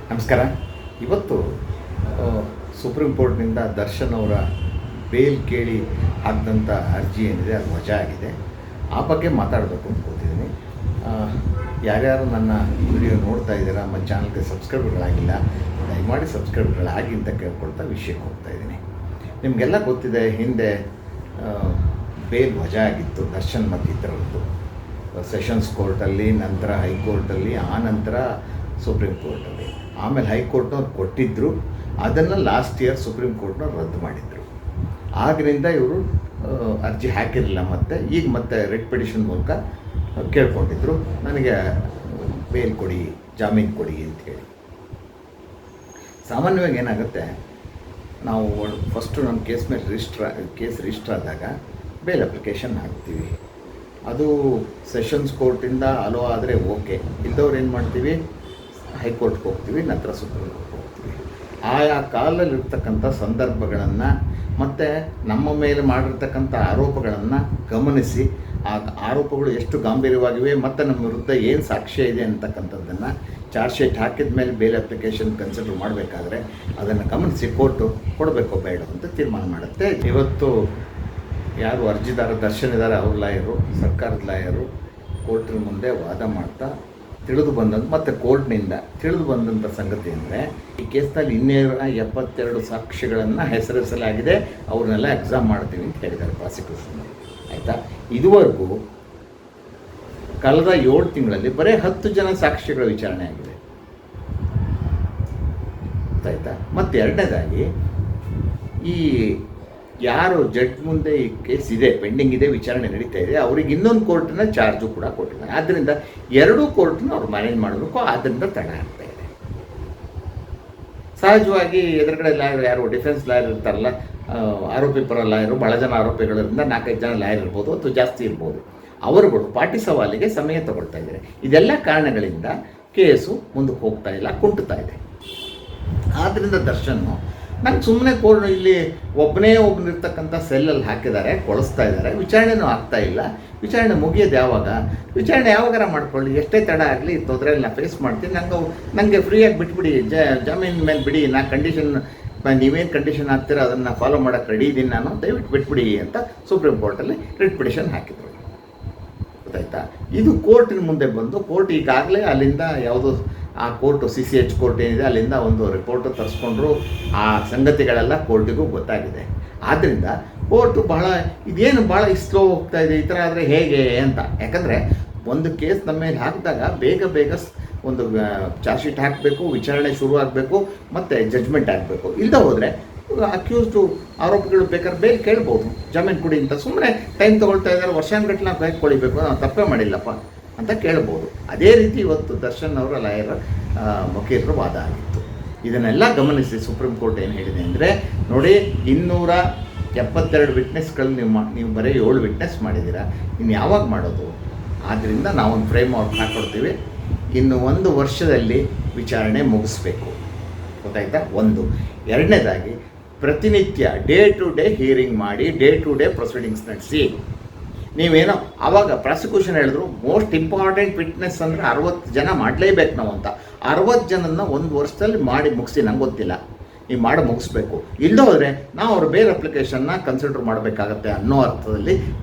ನಮಸ್ಕಾರ. ಇವತ್ತು ಸುಪ್ರೀಂ ಕೋರ್ಟ್ನಿಂದ ದರ್ಶನ್ ಅವರ ಬೇಲ್ ಕೇಳಿ ಹಾಕಿದಂಥ ಅರ್ಜಿ ಏನಿದೆ ಅದು ವಜಾ ಆಗಿದೆ. ಆ ಬಗ್ಗೆ ಮಾತಾಡಬೇಕು ಅಂತ ಕೂತಿದ್ದೀನಿ. ಯಾರ್ಯಾರು ನನ್ನ ವಿಡಿಯೋ ನೋಡ್ತಾ ಇದ್ದೀರಾ, ನಮ್ಮ ಚಾನಲ್ಗೆ ಸಬ್ಸ್ಕ್ರೈಬರ್ಗಳಾಗಿಲ್ಲ, ದಯಮಾಡಿ ಸಬ್ಸ್ಕ್ರೈಬರ್ಗಳಾಗಿ ಅಂತ ಕೇಳ್ಕೊಳ್ತಾ ವಿಷಯಕ್ಕೆ ಹೋಗ್ತಾ ಇದ್ದೀನಿ. ನಿಮಗೆಲ್ಲ ಗೊತ್ತಿದೆ, ಹಿಂದೆ ಬೇಲ್ ವಜಾ ಆಗಿತ್ತು ದರ್ಶನ್ ಮತ್ತು ಇತರದ್ದು. ಸೆಷನ್ಸ್ ಕೋರ್ಟಲ್ಲಿ, ನಂತರ ಹೈಕೋರ್ಟಲ್ಲಿ, ಆ ನಂತರ ಸುಪ್ರೀಂ ಕೋರ್ಟಲ್ಲಿ. ಆಮೇಲೆ ಹೈಕೋರ್ಟ್ನವ್ರು ಕೊಟ್ಟಿದ್ದರು, ಅದನ್ನು ಲಾಸ್ಟ್ ಇಯರ್ ಸುಪ್ರೀಂ ಕೋರ್ಟ್ನವ್ರು ರದ್ದು ಮಾಡಿದರು. ಆಗಿನಿಂದ ಇವರು ಅರ್ಜಿ ಹಾಕಿರಲಿಲ್ಲ. ಮತ್ತು ಈಗ ಮತ್ತೆ ರಿಟ್ ಪಿಟಿಷನ್ ಮೂಲಕ ಕೇಳ್ಕೊಂಡಿದ್ರು, ನನಗೆ ಬೇಲ್ ಕೊಡಿ, ಜಾಮೀನು ಕೊಡಿ ಅಂತ ಹೇಳಿ. ಸಾಮಾನ್ಯವಾಗಿ ಏನಾಗುತ್ತೆ, ನಾವು ಫಸ್ಟು ನಮ್ಮ ಕೇಸ್ ಮೇಲೆ ಕೇಸ್ ರಿಜಿಸ್ಟರ್ ಆದಾಗ ಬೇಲ್ ಅಪ್ಲಿಕೇಶನ್ ಹಾಕ್ತೀವಿ. ಅದು ಸೆಷನ್ಸ್ ಕೋರ್ಟಿಂದ ಅಲೋ ಆದರೆ ಓಕೆ, ಇಲ್ಲದವ್ರು ಏನು ಮಾಡ್ತೀವಿ, ಹೈಕೋರ್ಟ್ಗೆ ಹೋಗ್ತೀವಿ, ನಂತರ ಸುಪ್ರೀಂ ಕೋರ್ಟ್ಗೆ ಹೋಗ್ತೀವಿ. ಆಯಾ ಕಾಲದಲ್ಲಿರ್ತಕ್ಕಂಥ ಸಂದರ್ಭಗಳನ್ನು ಮತ್ತು ನಮ್ಮ ಮೇಲೆ ಮಾಡಿರ್ತಕ್ಕಂಥ ಆರೋಪಗಳನ್ನು ಗಮನಿಸಿ, ಆ ಆರೋಪಗಳು ಎಷ್ಟು ಗಾಂಭೀರ್ಯವಾಗಿವೆ ಮತ್ತು ನಮ್ಮ ವಿರುದ್ಧ ಏನು ಸಾಕ್ಷ್ಯ ಇದೆ ಅಂತಕ್ಕಂಥದ್ದನ್ನು ಚಾರ್ಜ್ ಶೀಟ್ ಹಾಕಿದ ಮೇಲೆ ಬೇಲ್ ಅಪ್ಲಿಕೇಶನ್ ಕನ್ಸಿಡರ್ ಮಾಡಬೇಕಾದ್ರೆ ಅದನ್ನು ಗಮನಿಸಿ ಕೋರ್ಟು ಕೊಡಬೇಕೋ ಬೇಡ ಅಂತ ತೀರ್ಮಾನ ಮಾಡುತ್ತೆ. ಇವತ್ತು ಯಾರು ಅರ್ಜಿದಾರ ದರ್ಶನ್ ಇದ್ದಾರೆ, ಅವ್ರ ಲಾಯರು, ಸರ್ಕಾರದ ಲಾಯರು ಕೋರ್ಟಿನ ಮುಂದೆ ವಾದ ಮಾಡ್ತಾ ತಿಳಿದು ಬಂದಂಥ ಮತ್ತು ಕೋರ್ಟ್ನಿಂದ ತಿಳಿದು ಬಂದಂಥ ಸಂಗತಿ ಅಂದರೆ, ಈ ಕೇಸ್ನಲ್ಲಿ 272 ಸಾಕ್ಷಿಗಳನ್ನು ಹೆಸರಿಸಲಾಗಿದೆ, ಅವ್ರನ್ನೆಲ್ಲ ಎಕ್ಸಾಮ್ ಮಾಡ್ತೀವಿ ಅಂತ ಹೇಳಿದ್ದಾರೆ ಪ್ರಾಸಿಕ್ಯೂಷನ್. ಆಯಿತಾ, ಇದುವರೆಗೂ ಕಳೆದ 7 ತಿಂಗಳಲ್ಲಿ ಬರೀ 10 ಜನ ಸಾಕ್ಷಿಗಳ ವಿಚಾರಣೆ ಆಗಿದೆ. ಗೊತ್ತಾಯ್ತಾ? ಮತ್ತು ಎರಡನೇದಾಗಿ, ಈ ಯಾರು ಜಡ್ಜ್ ಮುಂದೆ ಈ ಕೇಸ್ ಇದೆ, ಪೆಂಡಿಂಗ್ ಇದೆ, ವಿಚಾರಣೆ ನಡೀತಾ ಇದೆ, ಅವ್ರಿಗೆ ಇನ್ನೊಂದು ಕೋರ್ಟಿನ ಚಾರ್ಜು ಕೂಡ ಕೊಟ್ಟಿದ್ದಾರೆ. ಆದ್ದರಿಂದ 2 ಕೋರ್ಟ್ನ ಅವ್ರು ಮ್ಯಾನೇಜ್ ಮಾಡಬೇಕು, ಆದ್ದರಿಂದ ತಡ ಆಗ್ತಾ ಇದೆ. ಸಹಜವಾಗಿ ಎದುರುಗಡೆ ಲಾಯರ್, ಯಾರು ಡಿಫೆನ್ಸ್ ಲಾಯರ್ ಇರ್ತಾರಲ್ಲ, ಆರೋಪಿ ಪರ ಲಾಯರು, ಭಾಳ ಜನ ಆರೋಪಿಗಳಿಂದ 4-5 ಜನ ಲಾಯರ್ ಇರ್ಬೋದು ಅಥವಾ ಜಾಸ್ತಿ ಇರ್ಬೋದು, ಅವರುಗಳು ಪಾಟಿ ಸವಾಲಿಗೆ ಸಮಯ ತಗೊಳ್ತಾ ಇದ್ದಾರೆ. ಇದೆಲ್ಲ ಕಾರಣಗಳಿಂದ ಕೇಸು ಮುಂದಕ್ಕೆ ಹೋಗ್ತಾ ಇಲ್ಲ, ಕುಂಟುತ್ತಾ ಇದೆ. ಆದ್ದರಿಂದ ದರ್ಶನ್ನು ನಂಗೆ ಸುಮ್ಮನೆ ಕೋರ್ಟ್ ಇಲ್ಲಿ ಒಬ್ಬನಿರ್ತಕ್ಕಂಥ ಸೆಲ್ಲಲ್ಲಿ ಹಾಕಿದ್ದಾರೆ, ಕೊಳಿಸ್ತಾ ಇದ್ದಾರೆ, ವಿಚಾರಣೆನೂ ಆಗ್ತಾ ಇಲ್ಲ, ವಿಚಾರಣೆ ಮುಗಿಯೋದು ಯಾವಾಗ, ವಿಚಾರಣೆ ಯಾವಾಗಾರ ಮಾಡ್ಕೊಳ್ಳಿ, ಎಷ್ಟೇ ತಡ ಆಗಲಿ ತೊಂದರೆಯಲ್ಲಿ ನಾನು ಫೇಸ್ ಮಾಡ್ತೀನಿ, ನನಗೆ ಫ್ರೀಯಾಗಿ ಬಿಟ್ಬಿಡಿ, ಜಾಮೀನು ಮೇಲೆ ಬಿಡಿ, ನಾ ಕಂಡೀಷನ್, ನೀವೇನು ಕಂಡೀಷನ್ ಹಾಕ್ತೀರ ಅದನ್ನು ಫಾಲೋ ಮಾಡೋಕ್ಕೆ ರೆಡಿ ಇದ್ದೀನಿ ನಾನು, ದಯವಿಟ್ಟು ಬಿಟ್ಬಿಡಿ ಅಂತ ಸುಪ್ರೀಂ ಕೋರ್ಟಲ್ಲಿ ರಿಟ್ ಪಿಟಿಷನ್ ಹಾಕಿದರು. ಗೊತ್ತಾಯ್ತಾ? ಇದು ಕೋರ್ಟಿನ ಮುಂದೆ ಬಂದು, ಕೋರ್ಟ್ ಈಗಾಗಲೇ ಅಲ್ಲಿಂದ ಯಾವುದೋ ಆ ಕೋರ್ಟು CCH ಕೋರ್ಟ್ ಏನಿದೆ ಅಲ್ಲಿಂದ ಒಂದು ರಿಪೋರ್ಟು ತರಿಸ್ಕೊಂಡ್ರು. ಆ ಸಂಗತಿಗಳೆಲ್ಲ ಕೋರ್ಟಿಗೂ ಗೊತ್ತಾಗಿದೆ. ಆದ್ದರಿಂದ ಕೋರ್ಟು ಇದೇನು ಭಾಳ ಸ್ಲೋ ಹೋಗ್ತಾ ಇದೆ, ಈ ಥರ ಆದರೆ ಹೇಗೆ ಅಂತ. ಯಾಕಂದರೆ ಒಂದು ಕೇಸ್ ನಮ್ಮ ಮೇಲೆ ಹಾಕಿದಾಗ ಬೇಗ ಒಂದು ಚಾರ್ಜ್ ಶೀಟ್ ಹಾಕಬೇಕು, ವಿಚಾರಣೆ ಶುರು ಆಗಬೇಕು, ಮತ್ತು ಜಡ್ಜ್ಮೆಂಟ್ ಆಗಬೇಕು. ಇಲ್ಲದೆ ಹೋದರೆ ಅಕ್ಯೂಸ್ಡು, ಆರೋಪಿಗಳು ಬೇಕಾದ್ರೆ ಬೇಗ ಕೇಳ್ಬೋದು, ಜಾಮೀನು ಕೊಡಿ ಅಂತ. ಸುಮ್ಮನೆ ಟೈಮ್ ತೊಗೊಳ್ತಾ ಇದ್ದಾರೆ, ವರ್ಷಾನುಗಟ್ಟಲೆ ನಾವು ಬೇಗ ಕೊಡಿಬೇಕು, ನಾವು ತಪ್ಪೇ ಮಾಡಿಲ್ಲಪ್ಪ ಅಂತ ಕೇಳ್ಬೋದು. ಅದೇ ರೀತಿ ಇವತ್ತು ದರ್ಶನ್ ಅವರ ಲಾಯರ್ ವಕೀಲರ ವಾದ ಆಗಿತ್ತು. ಇದನ್ನೆಲ್ಲ ಗಮನಿಸಿ ಸುಪ್ರೀಂ ಕೋರ್ಟ್ ಏನು ಹೇಳಿದೆ ಅಂದರೆ, ನೋಡಿ, 272 ವಿಟ್ನೆಸ್ಗಳು ನೀವು ಬರೀ 7 ವಿಟ್ನೆಸ್ ಮಾಡಿದ್ದೀರಾ, ಇನ್ನು ಯಾವಾಗ ಮಾಡೋದು? ಆದ್ದರಿಂದ ನಾವೊಂದು ಫ್ರೇಮ್ ವರ್ಕ್ ಹಾಕ್ಕೊಡ್ತೀವಿ, ಇನ್ನು 1 ವರ್ಷದಲ್ಲಿ ವಿಚಾರಣೆ ಮುಗಿಸ್ಬೇಕು. ಗೊತ್ತಾಯ್ತಾ? ಒಂದು. ಎರಡನೇದಾಗಿ, ಪ್ರತಿನಿತ್ಯ ಡೇ ಟು ಡೇ ಹಿಯರಿಂಗ್ ಮಾಡಿ, ಡೇ ಟು ಡೇ ಪ್ರೊಸೀಡಿಂಗ್ಸ್ ನಡೆಸಿ. ನೀವೇನೋ ಆವಾಗ ಪ್ರಾಸಿಕ್ಯೂಷನ್ ಹೇಳಿದ್ರು, ಮೋಸ್ಟ್ ಇಂಪಾರ್ಟೆಂಟ್ ವಿಟ್ನೆಸ್ ಅಂದರೆ 60 ಜನ ಮಾಡಲೇಬೇಕು ನಾವು ಅಂತ. 60 ಜನನ 1 ವರ್ಷದಲ್ಲಿ ಮಾಡಿ ಮುಗಿಸಿ, ನಂಗೆ ಗೊತ್ತಿಲ್ಲ, ನೀವು ಮಾಡಿ ಮುಗಿಸ್ಬೇಕು. ಇಲ್ಲದೆ ಹೋದರೆ ನಾವು ಅವ್ರ ಬೇರೆ ಅಪ್ಲಿಕೇಶನ್ನ ಕನ್ಸಿಡರ್ ಮಾಡಬೇಕಾಗತ್ತೆ ಅನ್ನೋ ಅರ್ಥದಲ್ಲಿ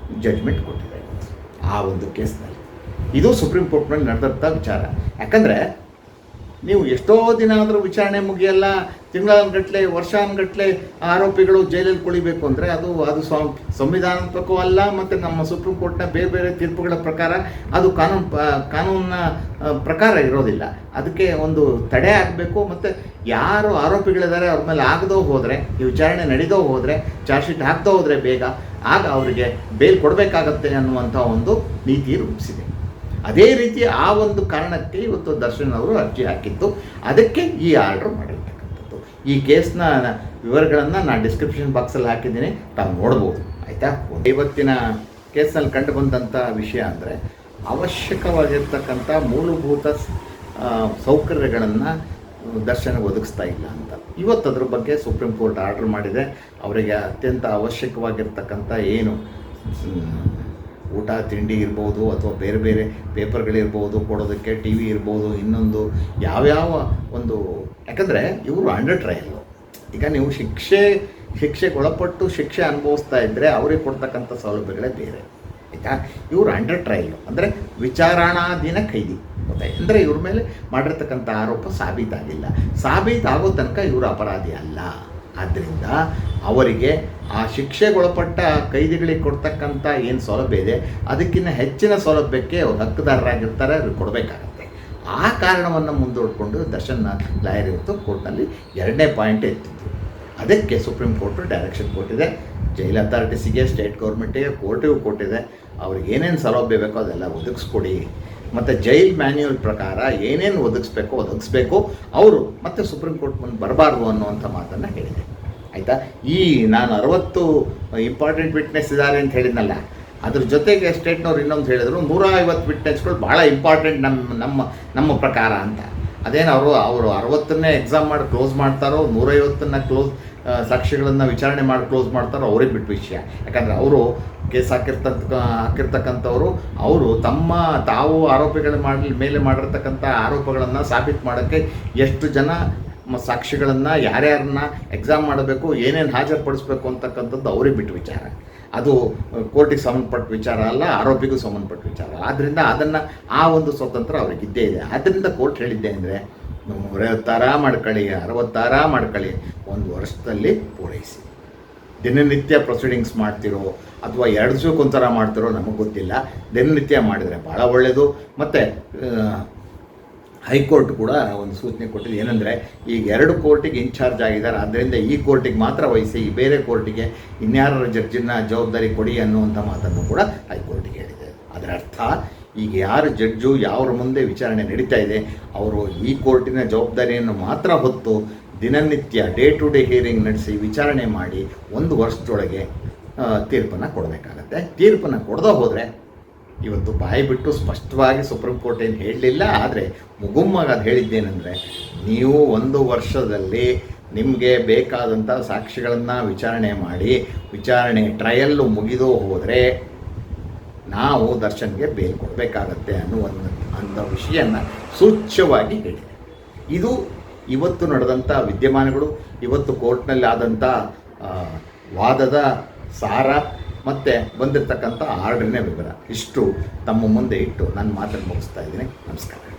ಜಡ್ಜ್ಮೆಂಟ್ ಕೊಟ್ಟಿದೆ ಆ ಒಂದು ಕೇಸ್ನಲ್ಲಿ. ಇದು ಸುಪ್ರೀಂ ಕೋರ್ಟ್ನಲ್ಲಿ ನಡೆದಂಥ ವಿಚಾರ. ಯಾಕಂದರೆ ನೀವು ಎಷ್ಟೋ ದಿನ ಆದರೂ ವಿಚಾರಣೆ ಮುಗಿಯಲ್ಲ, ತಿಂಗಳಾನುಗಟ್ಟಲೆ, ವರ್ಷಾನುಗಟ್ಟಲೆ ಆರೋಪಿಗಳು ಜೈಲಲ್ಲಿ ಕುಳಿಬೇಕು ಅಂದರೆ ಅದು ಸಂವಿಧಾನಾತ್ಮಕವೂ ಅಲ್ಲ, ಮತ್ತು ನಮ್ಮ ಸುಪ್ರೀಂ ಕೋರ್ಟ್ನ ಬೇರೆ ತೀರ್ಪುಗಳ ಪ್ರಕಾರ ಅದು ಕಾನೂನಿನ ಪ್ರಕಾರ ಇರೋದಿಲ್ಲ. ಅದಕ್ಕೆ ಒಂದು ತಡೆ ಆಗಬೇಕು. ಮತ್ತು ಯಾರು ಆರೋಪಿಗಳಿದ್ದಾರೆ ಅವ್ರ ಮೇಲೆ ಆಗದೋ ಹೋದರೆ, ಈ ವಿಚಾರಣೆ ನಡೀದೋ ಹೋದರೆ, ಚಾರ್ಜ್ ಶೀಟ್ ಹಾಕ್ದೋ ಹೋದರೆ ಬೇಗ, ಆಗ ಅವರಿಗೆ ಬೇಲ್ ಕೊಡಬೇಕಾಗತ್ತೆ ಅನ್ನುವಂಥ ಒಂದು ನೀತಿ ರೂಪಿಸಿದೆ. ಅದೇ ರೀತಿ ಆ ಒಂದು ಕಾರಣಕ್ಕೆ ಇವತ್ತು ದರ್ಶನ್ ಅವರು ಅರ್ಜಿ ಹಾಕಿದ್ದು, ಅದಕ್ಕೆ ಈ ಆರ್ಡ್ರ್ ಮಾಡಿರ್ತಕ್ಕಂಥದ್ದು. ಈ ಕೇಸ್ನ ವಿವರಗಳನ್ನು ನಾನು ಡಿಸ್ಕ್ರಿಪ್ಷನ್ ಬಾಕ್ಸಲ್ಲಿ ಹಾಕಿದ್ದೀನಿ, ತಾವು ನೋಡ್ಬೋದು. ಆಯಿತಾ? ಇವತ್ತಿನ ಕೇಸ್ನಲ್ಲಿ ಕಂಡು ಬಂದಂಥ ವಿಷಯ ಅಂದರೆ, ಅವಶ್ಯಕವಾಗಿರ್ತಕ್ಕಂಥ ಮೂಲಭೂತ ಸೌಕರ್ಯಗಳನ್ನು ದರ್ಶನ ಒದಗಿಸ್ತಾ ಇಲ್ಲ ಅಂತ. ಇವತ್ತು ಅದ್ರ ಬಗ್ಗೆ ಸುಪ್ರೀಂ ಕೋರ್ಟ್ ಆರ್ಡ್ರ್ ಮಾಡಿದೆ. ಅವರಿಗೆ ಅತ್ಯಂತ ಅವಶ್ಯಕವಾಗಿರ್ತಕ್ಕಂಥ ಏನು ಊಟ ತಿಂಡಿ ಇರ್ಬೋದು, ಅಥವಾ ಬೇರೆ ಬೇರೆ ಪೇಪರ್ಗಳಿರ್ಬೋದು ಕೊಡೋದಕ್ಕೆ, ಟಿ ವಿ ಇರ್ಬೋದು, ಇನ್ನೊಂದು ಯಾವ್ಯಾವ ಒಂದು, ಯಾಕಂದರೆ ಇವರು ಅಂಡರ್ ಟ್ರಯಲ್ಲು. ಈಗ ನೀವು ಶಿಕ್ಷೆಗೆ ಒಳಪಟ್ಟು ಶಿಕ್ಷೆ ಅನುಭವಿಸ್ತಾ ಇದ್ದರೆ ಅವ್ರಿಗೆ ಕೊಡ್ತಕ್ಕಂಥ ಸೌಲಭ್ಯಗಳೇ ಬೇರೆ, ಆಯಿತಾ. ಇವರು ಅಂಡರ್ ಟ್ರಯಲ್ಲು ಅಂದರೆ ವಿಚಾರಣಾಧೀನ ಖೈದಿ, ಗೊತ್ತಾಯ್ತು. ಅಂದರೆ ಇವ್ರ ಮೇಲೆ ಮಾಡಿರ್ತಕ್ಕಂಥ ಆರೋಪ ಸಾಬೀತಾಗಿಲ್ಲ. ಸಾಬೀತಾಗೋ ತನಕ ಇವರು ಅಪರಾಧಿ ಅಲ್ಲ. ಆದ್ದರಿಂದ ಅವರಿಗೆ ಆ ಶಿಕ್ಷೆಗೊಳಪಟ್ಟ ಕೈದಿಗಳಿಗೆ ಕೊಡ್ತಕ್ಕಂಥ ಏನು ಸೌಲಭ್ಯ ಇದೆ ಅದಕ್ಕಿಂತ ಹೆಚ್ಚಿನ ಸೌಲಭ್ಯಕ್ಕೆ ಅವ್ರು ಹಕ್ಕುದಾರರಾಗಿರ್ತಾರೆ, ಅವ್ರಿಗೆ ಕೊಡಬೇಕಾಗತ್ತೆ. ಆ ಕಾರಣವನ್ನು ಮುಂದೂಡಿಕೊಂಡು ದರ್ಶನ್ ಲಾಯರ್ ಇವತ್ತು ಕೋರ್ಟ್ನಲ್ಲಿ 2ನೇ ಪಾಯಿಂಟ್ ಎತ್ತಿದ್ರು. ಅದಕ್ಕೆ ಸುಪ್ರೀಂ ಕೋರ್ಟು ಡೈರೆಕ್ಷನ್ ಕೊಟ್ಟಿದೆ. ಜೈಲ್ ಅಥಾರಿಟೀಸಿಗೆ, ಸ್ಟೇಟ್ ಗೌರ್ಮೆಂಟಿಗೆ, ಕೋರ್ಟಿಗೂ ಕೊಟ್ಟಿದೆ. ಅವ್ರಿಗೆ ಏನೇನು ಸೌಲಭ್ಯ ಬೇಕೋ ಅದೆಲ್ಲ ಒದಗಿಸ್ಕೊಡಿ, ಮತ್ತು ಜೈಲ್ ಮ್ಯಾನ್ಯುವಲ್ ಪ್ರಕಾರ ಏನೇನು ಒದಗಿಸ್ಬೇಕು ಅವರು ಮತ್ತೆ ಸುಪ್ರೀಂ ಕೋರ್ಟ್ ಮುಂದೆ ಬರಬಾರ್ದು ಅನ್ನುವಂಥ ಮಾತನ್ನು ಹೇಳಿದೆ, ಆಯಿತಾ. ಈ ನಾನು 60 ಇಂಪಾರ್ಟೆಂಟ್ ವಿಟ್ನೆಸ್ ಇದ್ದಾರೆ ಅಂತ ಹೇಳಿದ್ನಲ್ಲ, ಅದ್ರ ಜೊತೆಗೆ ಸ್ಟೇಟ್ನವ್ರು ಇನ್ನೊಂದು ಹೇಳಿದರು 150 ವಿಟ್ನೆಸ್ಗಳು ಭಾಳ ಇಂಪಾರ್ಟೆಂಟ್ ನಮ್ಮ ಪ್ರಕಾರ ಅಂತ. ಅದೇನು ಅವರು 60ನ್ನೇ ಎಕ್ಸಾಮ್ ಮಾಡಿ ಕ್ಲೋಸ್ ಮಾಡ್ತಾರೋ, 150ನ್ನ ಸಾಕ್ಷಿಗಳನ್ನು ವಿಚಾರಣೆ ಮಾಡಿ ಕ್ಲೋಸ್ ಮಾಡ್ತಾರೋ ಅವ್ರಿಗೆ ಬಿಟ್ಟು ವಿಷಯ. ಯಾಕಂದರೆ ಅವರು ಕೇಸ್ ಹಾಕಿರ್ತಕ್ಕಂಥವ್ರು ಅವರು ತಾವು ಆರೋಪಿಗಳ ಮೇಲೆ ಮಾಡಿರ್ತಕ್ಕಂಥ ಆರೋಪಗಳನ್ನು ಸಾಬೀತು ಮಾಡೋಕ್ಕೆ ಎಷ್ಟು ಜನ ಸಾಕ್ಷಿಗಳನ್ನು ಯಾರ್ಯಾರನ್ನ ಎಕ್ಸಾಮ್ ಮಾಡಬೇಕು, ಏನೇನು ಹಾಜರುಪಡಿಸ್ಬೇಕು ಅಂತಕ್ಕಂಥದ್ದು ಅವ್ರಿಗೆ ಬಿಟ್ಟು ವಿಚಾರ. ಅದು ಕೋರ್ಟಿಗೆ ಸಂಬಂಧಪಟ್ಟ ವಿಚಾರ ಅಲ್ಲ, ಆರೋಪಿಗೂ ಸಂಬಂಧಪಟ್ಟ ವಿಚಾರ. ಆದ್ದರಿಂದ ಅದನ್ನು ಆ ಒಂದು ಸ್ವತಂತ್ರ ಅವ್ರಿಗಿದ್ದೇ ಇದೆ. ಆದ್ದರಿಂದ ಕೋರ್ಟ್ ಹೇಳಿದ್ದೆ ಅಂದರೆ 156 ಮಾಡ್ಕೊಳ್ಳಿ, 66 ಮಾಡ್ಕೊಳ್ಳಿ, 1 ವರ್ಷದಲ್ಲಿ ಪೂರೈಸಿ. ದಿನನಿತ್ಯ ಪ್ರೊಸೀಡಿಂಗ್ಸ್ ಮಾಡ್ತಿರೋ ಅಥವಾ 2 ದಿವಸಕ್ಕೊಂಥರ ಮಾಡ್ತಿರೋ ನಮಗೆ ಗೊತ್ತಿಲ್ಲ. ದಿನನಿತ್ಯ ಮಾಡಿದರೆ ಭಾಳ ಒಳ್ಳೆಯದು. ಮತ್ತು ಹೈಕೋರ್ಟ್ ಕೂಡ ಒಂದು ಸೂಚನೆ ಕೊಟ್ಟಿದೆ, ಏನಂದರೆ ಈಗ 2 ಕೋರ್ಟಿಗೆ ಇನ್ಚಾರ್ಜ್ ಆಗಿದ್ದಾರೆ, ಆದ್ದರಿಂದ ಈ ಕೋರ್ಟಿಗೆ ಮಾತ್ರ ವಹಿಸಿ, ಈ ಬೇರೆ ಕೋರ್ಟಿಗೆ ಇನ್ಯಾರ ಜಡ್ಜಿನ ಜವಾಬ್ದಾರಿ ಕೊಡಿ ಅನ್ನುವಂಥ ಮಾತನ್ನು ಕೂಡ ಹೈಕೋರ್ಟಿಗೆ ಹೇಳಿದೆ. ಅದರ ಅರ್ಥ ಈಗ ಯಾರು ಜಡ್ಜು ಯಾವ್ರ ಮುಂದೆ ವಿಚಾರಣೆ ನಡೀತಾ ಇದೆ ಅವರು ಈ ಕೋರ್ಟಿನ ಜವಾಬ್ದಾರಿಯನ್ನು ಮಾತ್ರ ಹೊತ್ತು ದಿನನಿತ್ಯ ಡೇ ಟು ಡೇ ಹಿಯರಿಂಗ್ ನಡೆಸಿ ವಿಚಾರಣೆ ಮಾಡಿ 1 ವರ್ಷದೊಳಗೆ ತೀರ್ಪನ್ನು ಕೊಡಬೇಕಾಗತ್ತೆ. ತೀರ್ಪನ್ನು ಕೊಡದೇ ಹೋದರೆ ಇವತ್ತು ಬಾಯಿ ಬಿಟ್ಟು ಸ್ಪಷ್ಟವಾಗಿ ಸುಪ್ರೀಂ ಕೋರ್ಟ್ ಏನು ಹೇಳಲಿಲ್ಲ, ಆದರೆ ಮುಗುಮ್ಮಾಗ ಅದು ಹೇಳಿದ್ದೇನೆಂದರೆ ನೀವು 1 ವರ್ಷದಲ್ಲಿ ನಿಮಗೆ ಬೇಕಾದಂಥ ಸಾಕ್ಷಿಗಳನ್ನು ವಿಚಾರಣೆ ಮಾಡಿ ವಿಚಾರಣೆ ಟ್ರಯಲ್ಲು ಮುಗಿದು ಹೋದರೆ ನಾವು ದರ್ಶನ್ಗೆ ಬೇಲ್ ಕೊಡಬೇಕಾಗತ್ತೆ ಅನ್ನೋ ವಿಷಯನ ಸೂಚ್ಯವಾಗಿ ಹೇಳಿದೆ. ಇದು ಇವತ್ತು ನಡೆದಂಥ ವಿದ್ಯಮಾನಗಳು, ಇವತ್ತು ಕೋರ್ಟ್ನಲ್ಲಿ ಆದಂಥ ವಾದದ ಸಾರ ಮತ್ತು ಬಂದಿರತಕ್ಕಂಥ ಆರ್ಡರ್ನೇ ವಿವರ. ಇಷ್ಟು ತಮ್ಮ ಮುಂದೆ ಇಟ್ಟು ನನ್ನ ಮಾತನ್ನು ಮುಗಿಸ್ತಾ ಇದ್ದೀನಿ. ನಮಸ್ಕಾರ.